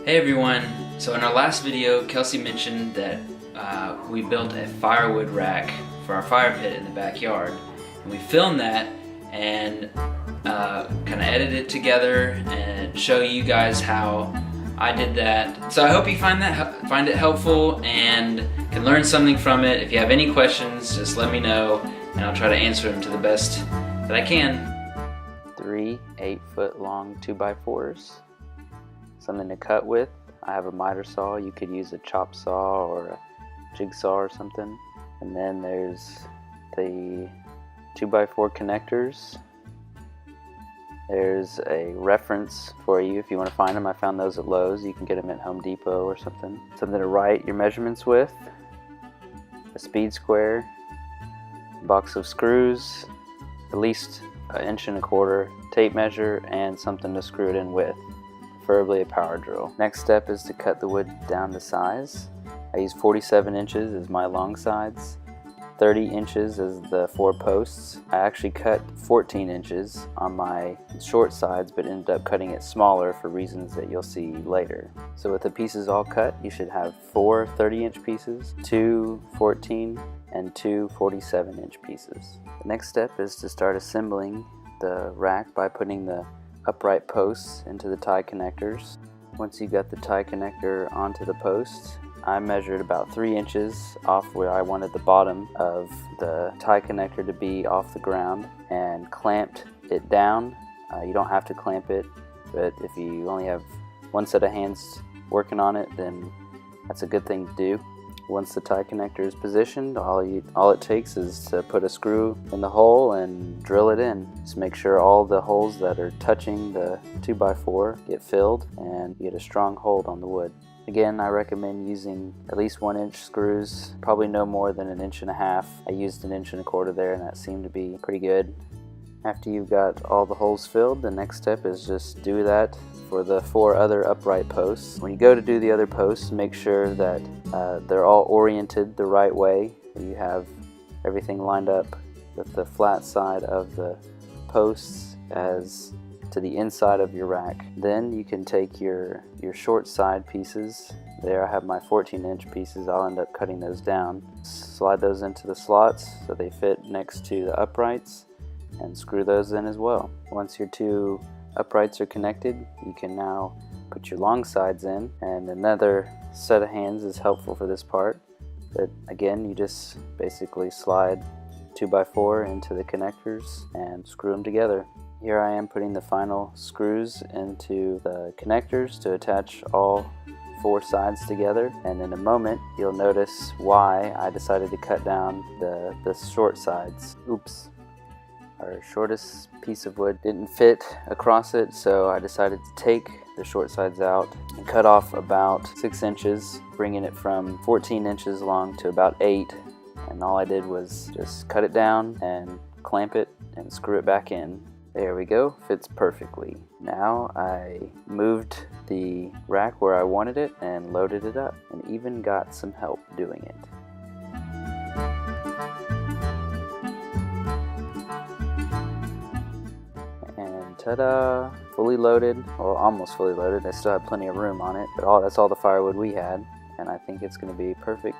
Hey everyone, so in our last video Kelsey mentioned that we built a firewood rack for our fire pit in the backyard, and we filmed that and kind of edited it together and show you guys how I did that. So I hope you find it helpful and can learn something from it. If you have any questions, just let me know and I'll try to answer them to the best that I can. 3 8-foot long 2x4s. Something to cut with. I have a miter saw. You could use a chop saw or a jigsaw or something. And then there's the 2x4 connectors. There's a reference for you if you want to find them. I found those at Lowe's. You can get them at Home Depot or something. Something to write your measurements with. A speed square. A box of screws. At least 1.25 inches tape measure and something to screw it in with. Preferably a power drill. Next step is to cut the wood down to size. I use 47 inches as my long sides, 30 inches as the 4 posts. I actually cut 14 inches on my short sides, but ended up cutting it smaller for reasons that you'll see later. So with the pieces all cut, you should have 4 30-inch pieces, 2 14, and 2 47-inch pieces. The next step is to start assembling the rack by putting the upright posts into the tie connectors. Once you got the tie connector onto the post, I measured about 3 inches off where I wanted the bottom of the tie connector to be off the ground and clamped it down. You don't have to clamp it, but if you only have one set of hands working on it, then that's a good thing to do. Once the tie connector is positioned, all it takes is to put a screw in the hole and drill it in. Just make sure all the holes that are touching the 2x4 get filled and you get a strong hold on the wood. Again, I recommend using at least 1-inch screws, probably no more than 1.5 inches. I used 1.25 inches there and that seemed to be pretty good. After you've got all the holes filled, the next step is just do that for the 4 other upright posts. When you go to do the other posts, make sure that they're all oriented the right way. You have everything lined up with the flat side of the posts as to the inside of your rack. Then you can take your short side pieces. There I have my 14-inch pieces. I'll end up cutting those down. Slide those into the slots so they fit next to the uprights and screw those in as well. Once your 2 uprights are connected, you can now put your long sides in, and another set of hands is helpful for this part. But again, you just basically slide 2x4 into the connectors and screw them together. Here I am putting the final screws into the connectors to attach all 4 sides together, and in a moment you'll notice why I decided to cut down the short sides. Oops. Our shortest piece of wood didn't fit across it, so I decided to take the short sides out and cut off about 6 inches, bringing it from 14 inches long to about 8. And all I did was just cut it down and clamp it and screw it back in. There we go, fits perfectly. Now I moved the rack where I wanted it and loaded it up, and even got some help doing it. Ta-da! Fully loaded, well, almost fully loaded. I still have plenty of room on it, but that's all the firewood we had, and I think it's going to be a perfect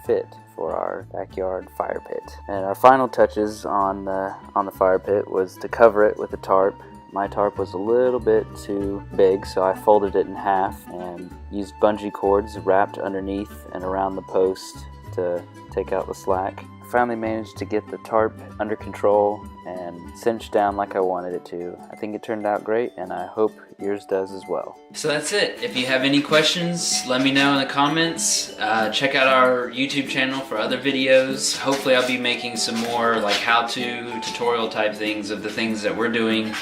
fit for our backyard fire pit. And our final touches on the fire pit was to cover it with a tarp. My tarp was a little bit too big, so I folded it in half and used bungee cords wrapped underneath and around the post to take out the slack. Finally managed to get the tarp under control and cinched down like I wanted it to. I think it turned out great, and I hope yours does as well. So that's it. If you have any questions, let me know in the comments. Check out our YouTube channel for other videos. Hopefully I'll be making some more like how-to tutorial type things of the things that we're doing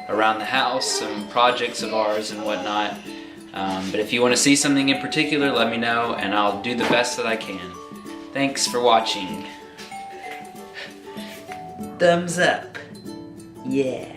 around the house, some projects of ours and whatnot. But if you want to see something in particular, let me know and I'll do the best that I can. Thanks for watching. Thumbs up. Yeah.